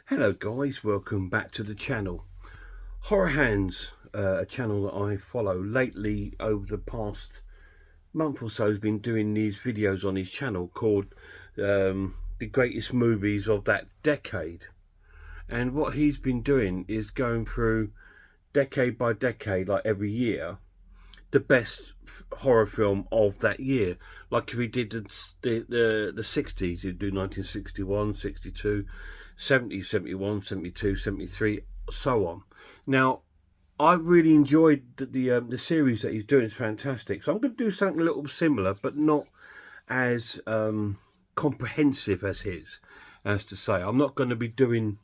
Hello guys, welcome back to the channel. Horror Hands, a channel that I follow lately over the past month or so, has been doing these videos on his channel called the greatest movies of that decade. And what he's been doing is going through decade by decade, like every year, the best horror film of that year. Like if he did the 60s, he'd do 1961, 62, 70, 71, 72, 73, so on. Now, I really enjoyed the series that he's doing. It's fantastic. So I'm going to do something a little similar, but not as comprehensive as his. As to say, I'm not going to be doing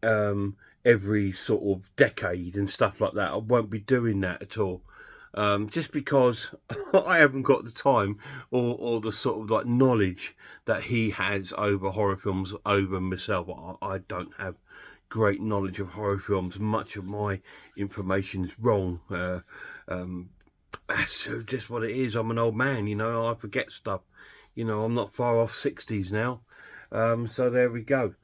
every sort of decade and stuff like that. I won't be doing that at all. Just because I haven't got the time or the sort of like knowledge that he has over horror films over myself. I don't have great knowledge of horror films. Much of my information is wrong. That's just what it is. I'm an old man, you know. I forget stuff. You know, I'm not far off 60s now. So there we go.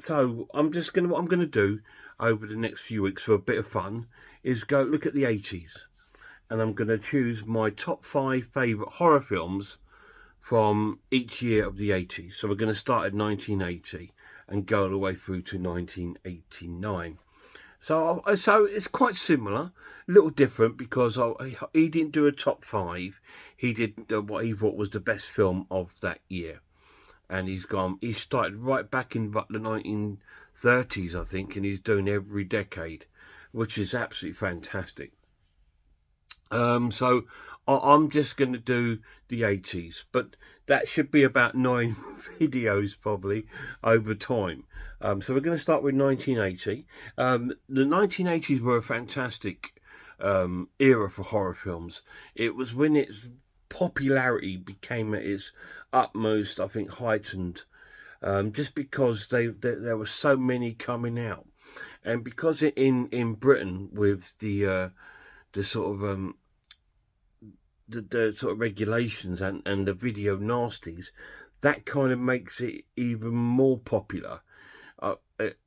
So what I'm gonna do over the next few weeks for a bit of fun is go look at the 80s, and I'm gonna choose my top 5 favourite horror films from each year of the 80s. So we're gonna start at 1980 and go all the way through to 1989. So it's quite similar, a little different because he didn't do a top 5. He did what he thought was the best film of that year. And he started right back in the 1930s, I think, and he's doing every decade, which is absolutely fantastic. So I'm just going to do the 80s, but that should be about 9 videos probably over time. So we're going to start with 1980. The 1980s were a fantastic era for horror films. It was when its popularity became at its utmost, I think, heightened, just because there were so many coming out, and because in Britain with the sort of the sort of regulations and the video nasties, that kind of makes it even more popular.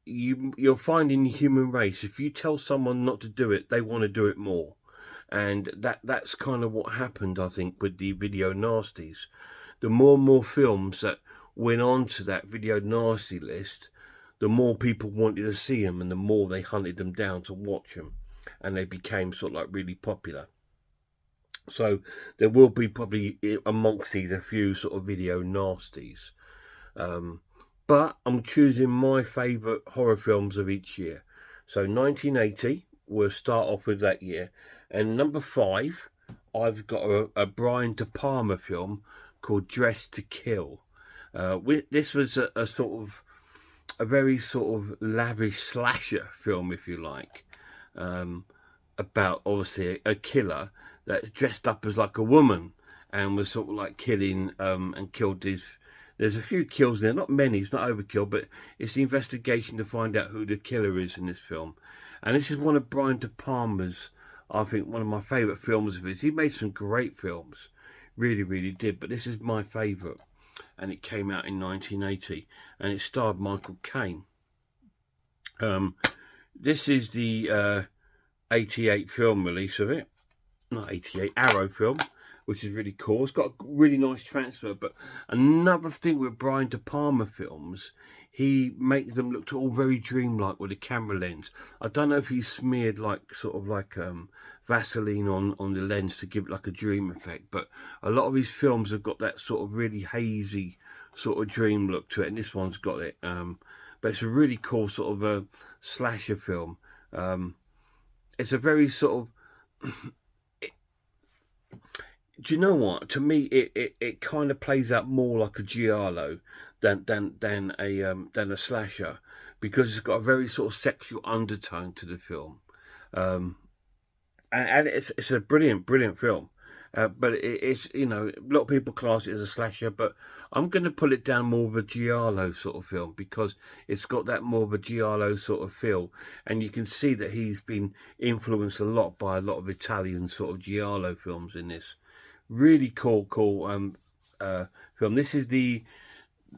You're finding the human race, if you tell someone not to do it, they want to do it more. And that's kind of what happened, I think, with the video nasties. The more and more films that went on to that video nasty list, the more people wanted to see them, and the more they hunted them down to watch them, and they became sort of like really popular. So there will be probably amongst these a few sort of video nasties. But I'm choosing my favourite horror films of each year. So 1980, we'll start off with that year. And number 5, I've got a Brian De Palma film called Dressed to Kill. This was a sort of a very sort of lavish slasher film, if you like, about obviously a killer that dressed up as like a woman and was sort of like killing and killed these. There's a few kills there, not many, it's not overkill, but it's the investigation to find out who the killer is in this film. And this is one of Brian De Palma's, I think, one of my favourite films of his. He made some great films, really, really did, but this is my favourite. And it came out in 1980, and it starred Michael Caine. This is the 88 film release of it, not 88, Arrow film, which is really cool. It's got a really nice transfer. But another thing with Brian De Palma films, he makes them look all very dreamlike with a camera lens. I don't know if he smeared like sort of like Vaseline on the lens to give it like a dream effect, but a lot of his films have got that sort of really hazy sort of dream look to it, and this one's got it. But it's a really cool sort of a slasher film. It's a very sort of do you know what? To me, it kind of plays out more like a giallo than a slasher, because it's got a very sort of sexual undertone to the film, and it's a brilliant film. But it's, you know, a lot of people class it as a slasher, but I'm going to put it down more of a giallo sort of film, because it's got that more of a giallo sort of feel, and you can see that he's been influenced a lot by a lot of Italian sort of giallo films in this. Really cool film. This is the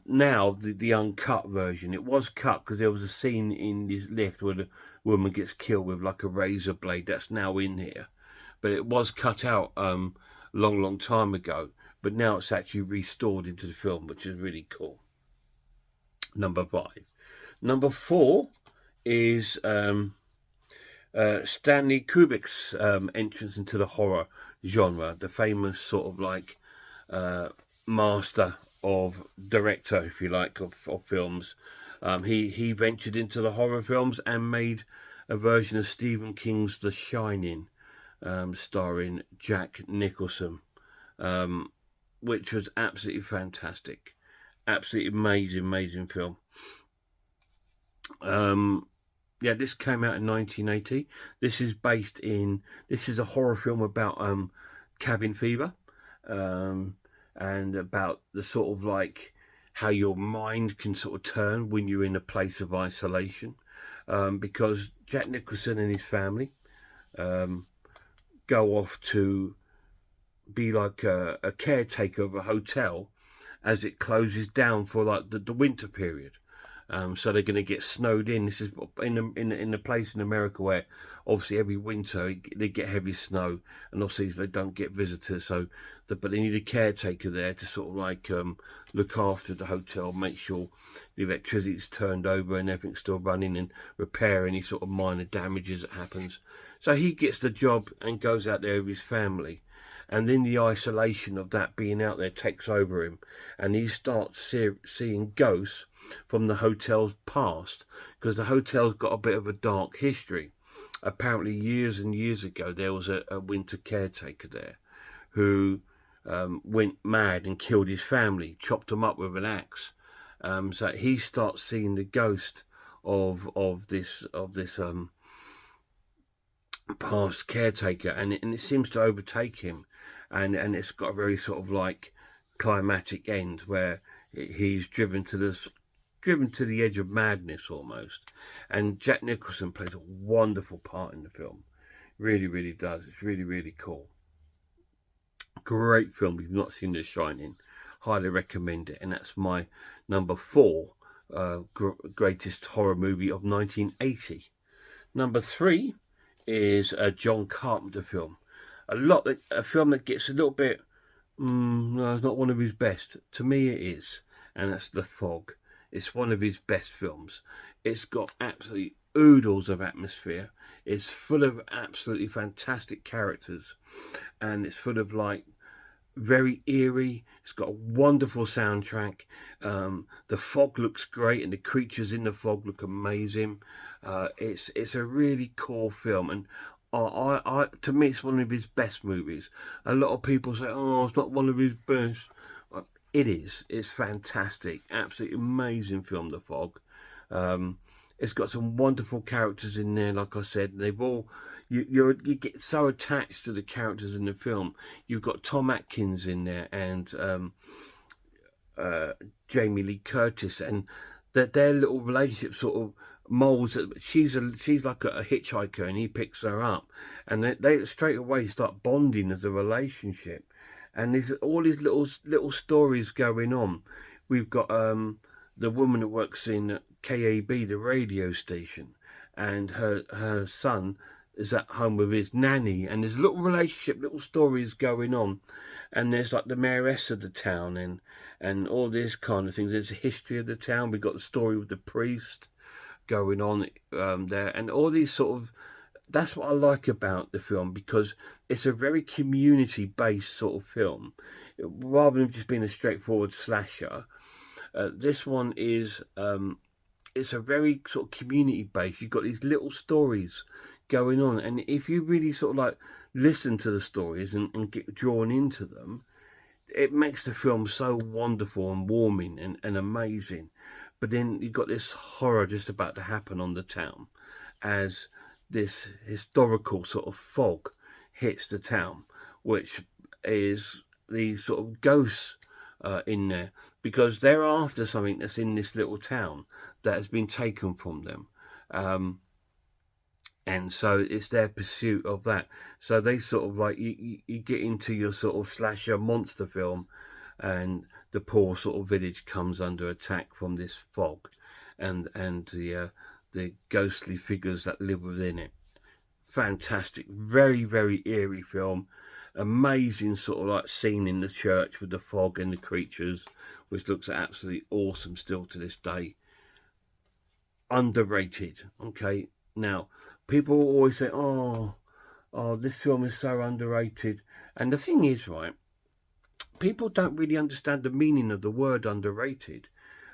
now the uncut version. It was cut because there was a scene in this lift where the woman gets killed with like a razor blade. That's now in here, but it was cut out long time ago. But now it's actually restored into the film, which is really cool. Number 5. Number 4 is Stanley Kubrick's entrance into the horror genre, the famous sort of like master of director, if you like, of films. He ventured into the horror films and made a version of Stephen King's The Shining, starring Jack Nicholson, which was absolutely fantastic. Absolutely amazing film. Yeah, this came out in 1980. This is a horror film about cabin fever, and about the sort of like how your mind can sort of turn when you're in a place of isolation, because Jack Nicholson and his family go off to be like a caretaker of a hotel as it closes down for like the winter period. So they're going to get snowed in. This is in a place in America where obviously every winter they get heavy snow, and obviously they don't get visitors. But they need a caretaker there to sort of like look after the hotel, make sure the electricity's turned over and everything's still running, and repair any sort of minor damages that happens. So he gets the job and goes out there with his family. And then the isolation of that being out there takes over him, and he starts seeing ghosts from the hotel's past, because the hotel's got a bit of a dark history. Apparently years and years ago there was a winter caretaker there who went mad and killed his family, chopped them up with an axe. So he starts seeing the ghost of this past caretaker, and it seems to overtake him, and it's got a very sort of like climatic end where he's driven to the edge of madness almost. And Jack Nicholson plays a wonderful part in the film, really does. It's really cool. Great film. If you've not seen The Shining, highly recommend it. And that's my number 4 greatest horror movie of 1980. Number 3 is a John Carpenter film. A film that gets a little bit, no, it's not one of his best. To me it is, and that's The Fog. It's one of his best films. It's got absolutely oodles of atmosphere. It's full of absolutely fantastic characters, and it's full of like very eerie. It's got a wonderful soundtrack. The fog looks great, and the creatures in the fog look amazing. It's a really cool film, and to me, it's one of his best movies. A lot of people say, "Oh, it's not one of his best." It is. It's fantastic. Absolutely amazing film, The Fog. It's got some wonderful characters in there. Like I said, they've all you get so attached to the characters in the film. You've got Tom Atkins in there and Jamie Lee Curtis, and their little relationship sort of molds. She's like a hitchhiker, and he picks her up, and they straight away start bonding as a relationship. And there's all these little stories going on. We've got the woman that works in KAB, the radio station, and her son is at home with his nanny, and there's a little relationship, little stories going on. And there's like the mayoress of the town, and all this kind of things. There's a history of the town. We've got the story with the priest going on there, and all these sort of. That's what I like about the film, because it's a very community-based sort of film, rather than just being a straightforward slasher. This one is it's a very sort of community-based. You've got these little stories going on, and if you really sort of like listen to the stories and get drawn into them, it makes the film so wonderful and warming and amazing. But then you've got this horror just about to happen on the town as this historical sort of fog hits the town, which is these sort of ghosts in there, because they're after something that's in this little town that has been taken from them. And so it's their pursuit of that. So they sort of like, you get into your sort of slasher monster film, and the poor sort of village comes under attack from this fog, and the ghostly figures that live within it. Fantastic, very, very eerie film. Amazing sort of like scene in the church with the fog and the creatures, which looks absolutely awesome still to this day. Underrated. Okay, now people always say, oh, this film is so underrated, and the thing is, right, people don't really understand the meaning of the word underrated.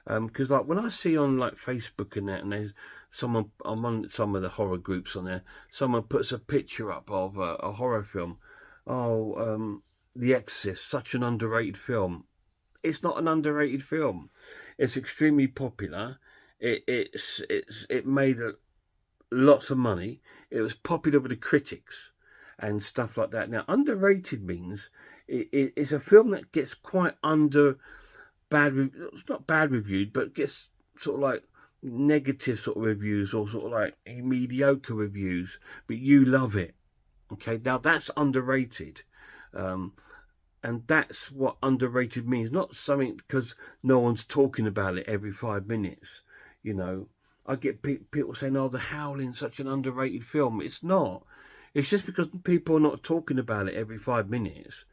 Because like when I see on like Facebook and that, and there's someone, I'm on some of the horror groups on there, someone puts a picture up of a horror film. Oh, The Exorcist, such an underrated film. It's not an underrated film. It's extremely popular. It made lots of money. It was popular with the critics and stuff like that. Now, underrated means it's a film that gets quite it's not bad reviewed, but gets sort of like negative sort of reviews, or sort of like mediocre reviews, but you love it. Okay, now that's underrated. And that's what underrated means. Not something because no one's talking about it every 5 minutes. You know, I get people saying, oh, The Howling's such an underrated film. It's not. It's just because people are not talking about it every 5 minutes.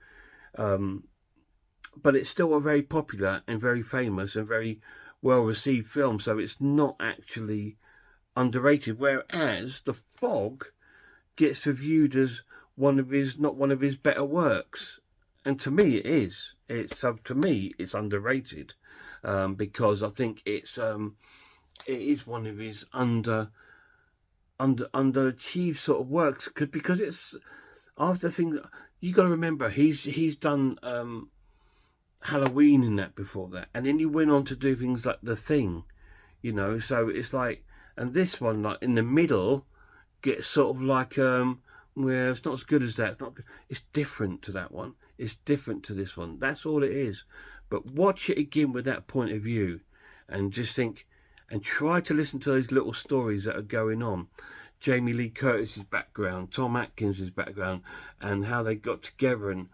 But it's still a very popular and very famous and very well received film. So it's not actually underrated. Whereas The Fog gets reviewed as not one of his better works. And to me, it is. To me, it's underrated, because I think it is one of his underachieved sort of works. Because it's after things, you got to remember he's done Halloween in that before that, and then he went on to do things like The Thing, you know. So it's like, and this one like in the middle gets sort of like well, it's not as good as that. It's different to that one. It's different to this one. That's all it is. But watch it again with that point of view, and just think, and try to listen to those little stories that are going on. Jamie Lee Curtis's background, Tom Atkins' background, and how they got together, and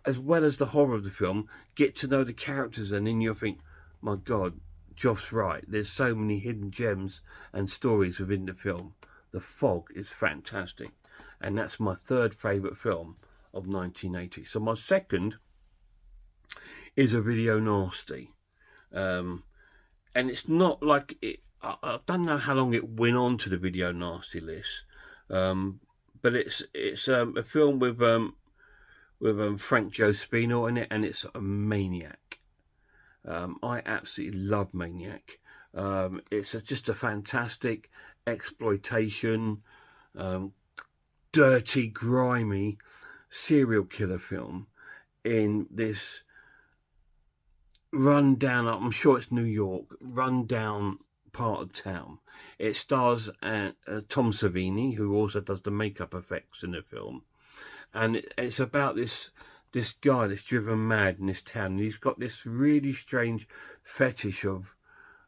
as well as the horror of the film, get to know the characters, and then you'll think, my God, Joff's right. There's so many hidden gems and stories within the film. The Fog is fantastic. And that's my third favourite film of 1980. So my second is A Video Nasty. And it's not like it. I don't know how long it went on to the Video Nasty list. But it's a film with Frank Joe Spino in it, and it's a Maniac. I absolutely love Maniac. It's just a fantastic exploitation, dirty, grimy serial killer film in this run-down, I'm sure it's New York, run-down part of town. It stars Tom Savini, who also does the makeup effects in the film. And it's about this guy that's driven mad in this town. And he's got this really strange fetish of,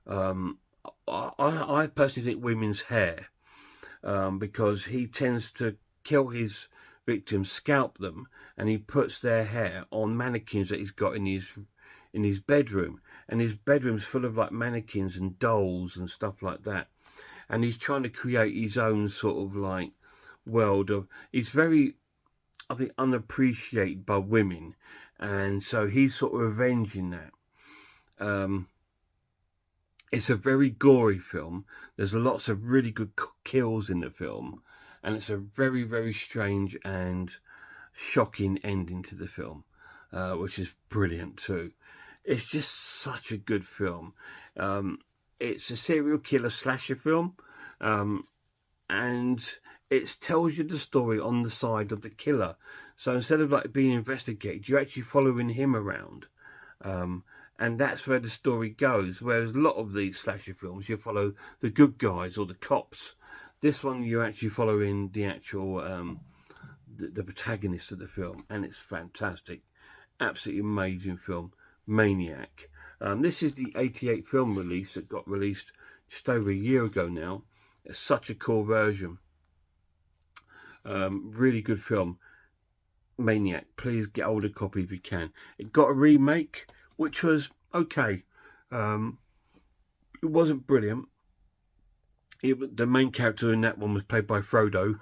I personally think, women's hair, because he tends to kill his victims, scalp them, and he puts their hair on mannequins that he's got in his bedroom. And his bedroom's full of like mannequins and dolls and stuff like that. And he's trying to create his own sort of like world of. He's very, I think, unappreciated by women, and so he's sort of avenging that. It's a very gory film. There's lots of really good kills in the film, and it's a very, very strange and shocking ending to the film, which is brilliant too. It's just such a good film. It's a serial killer slasher film, and it tells you the story on the side of the killer. So instead of like being investigated, you're actually following him around. And that's where the story goes. Whereas a lot of these slasher films, you follow the good guys or the cops. This one, you're actually following the actual, the protagonist of the film. And it's fantastic. Absolutely amazing film. Maniac. This is the 88 film release that got released just over a year ago now. It's such a cool version. Really good film. Maniac. Please get hold of a copy if you can. It got a remake, which was okay. It wasn't brilliant. The main character in that one was played by Frodo.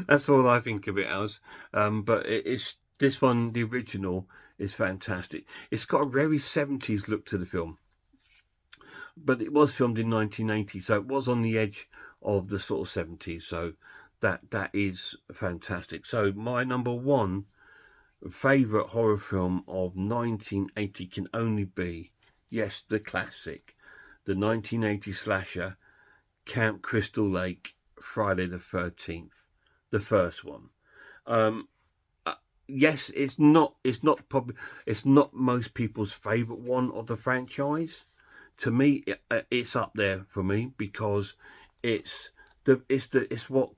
That's all I think of it as. But it's this one, the original, is fantastic. It's got a very 70s look to the film, but it was filmed in 1980, so it was on the edge of the sort of 70s. So that is fantastic. So my number one favourite horror film of 1980 can only be, yes, the classic, the 1980 slasher, Camp Crystal Lake, Friday the 13th, the first one. Yes, it's not most people's favourite one of the franchise. To me, it's up there for me because it's what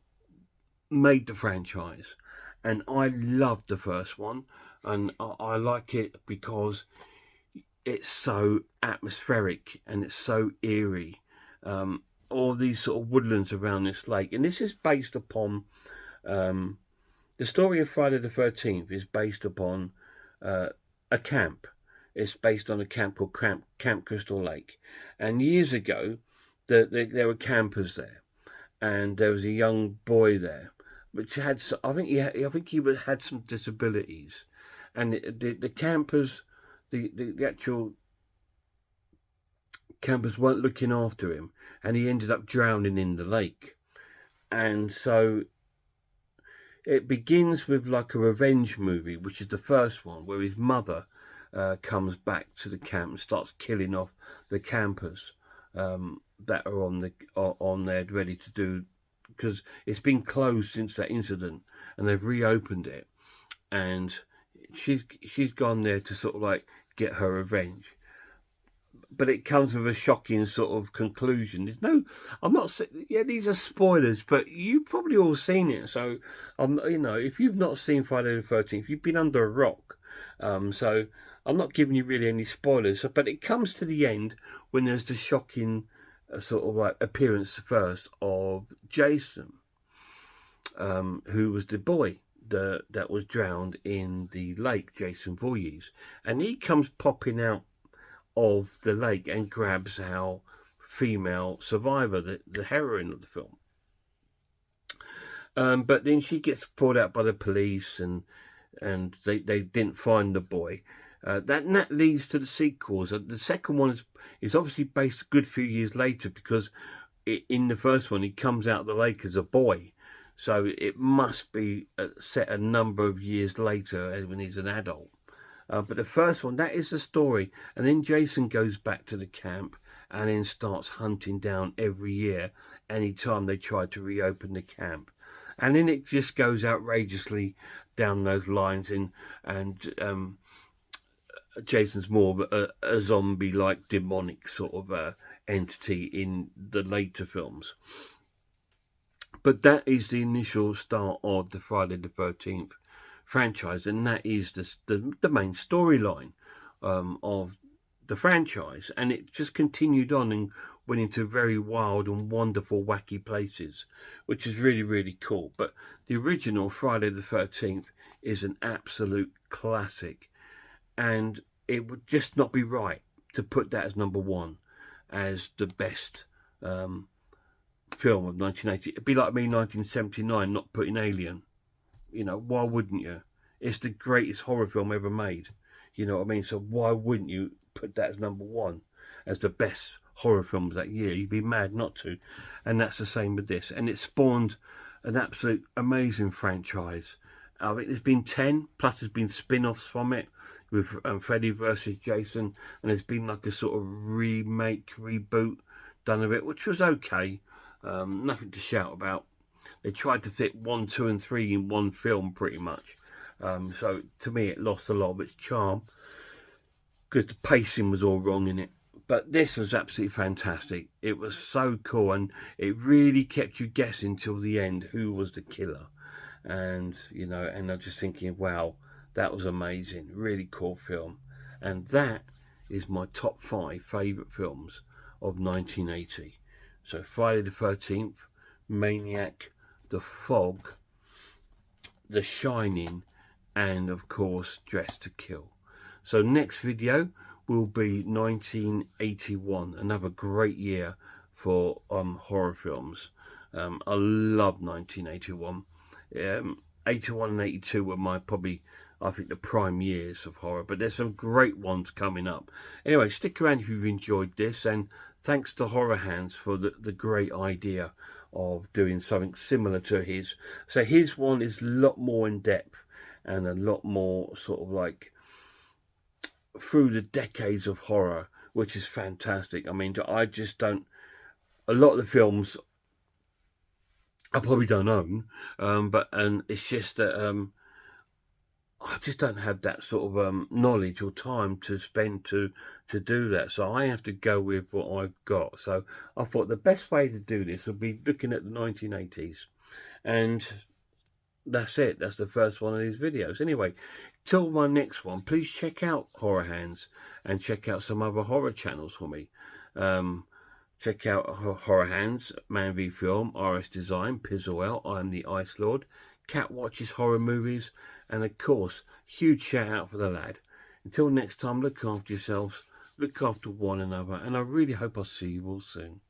made the franchise, and I loved the first one, and I like it because it's so atmospheric and it's so eerie. All these sort of woodlands around this lake, and this is based upon the story of Friday the 13th is based upon a camp. It's based on a camp called Camp Crystal Lake, and years ago there were campers there, and there was a young boy there which had, I think he had some disabilities, and the campers, the actual campers weren't looking after him, and he ended up drowning in the lake. And so it begins with like a revenge movie, which is the first one, where his mother comes back to the camp and starts killing off the campers that are on there ready to do, because it's been closed since that incident, and they've reopened it, and she's gone there to sort of like get her revenge. But it comes with a shocking sort of conclusion. I'm not saying, yeah, these are spoilers, but you've probably all seen it. So, if you've not seen Friday the 13th, you've been under a rock. So I'm not giving you really any spoilers. But it comes to the end when there's the shocking sort of like appearance first of Jason, who was the boy that was drowned in the lake, Jason Voorhees, and he comes popping out of the lake and grabs our female survivor, the heroine of the film. But then she gets pulled out by the police, and they didn't find the boy. That leads to the sequels. The second one is obviously based a good few years later, because in the first one he comes out of the lake as a boy, so it must be set a number of years later when he's an adult. But the first one, that is the story. And then Jason goes back to the camp and then starts hunting down every year, any time they try to reopen the camp. And then it just goes outrageously down those lines, and Jason's more of a zombie-like demonic sort of entity in the later films. But that is the initial start of the Friday the 13th franchise, and that is the main storyline of the franchise, and it just continued on and went into very wild and wonderful wacky places, which is really, really cool. But the original Friday the 13th is an absolute classic, and it would just not be right to put that as number one, as the best film of 1980. It'd be like me 1979 not putting Alien. Why wouldn't you? It's the greatest horror film ever made. You know what I mean? So why wouldn't you put that as number one, as the best horror films that year? You'd be mad not to. And that's the same with this. And it spawned an absolute amazing franchise. I think there's been 10, plus there's been spin-offs from it, with Freddy versus Jason, and there's been like a sort of remake, reboot done of it, which was okay. Nothing to shout about. They tried to fit 1, 2, and 3 in one film, pretty much. So to me, it lost a lot of its charm because the pacing was all wrong in it. But this was absolutely fantastic. It was so cool, and it really kept you guessing till the end who was the killer. And and I'm just thinking, wow, that was amazing. Really cool film. And that is my top 5 favourite films of 1980. So Friday the 13th, Maniac, The Fog, The Shining, and of course Dressed to Kill. So next video will be 1981, another great year for horror films. I love 1981. 81 and 82 were my probably, I think, the prime years of horror, but there's some great ones coming up. Anyway, stick around if you've enjoyed this, and thanks to Horror Hands for the great idea of doing something similar to his. So his one is a lot more in depth and a lot more sort of like through the decades of horror, which is fantastic. I mean, I just don't, a lot of the films I probably don't own, and it's just that I just don't have that sort of knowledge or time to spend to do that. So I have to go with what I've got. So I thought the best way to do this would be looking at the 1980s, and that's it. That's the first one of these videos. Anyway, till my next one, please check out Horror Hands and check out some other horror channels for me. Check out Horror Hands, Man v Film, RS Design, Pizzlewell, I'm the Ice Lord, Cat Watches Horror Movies, and of course, huge shout out for the lad. Until next time, look after yourselves, look after one another, and I really hope I'll see you all soon.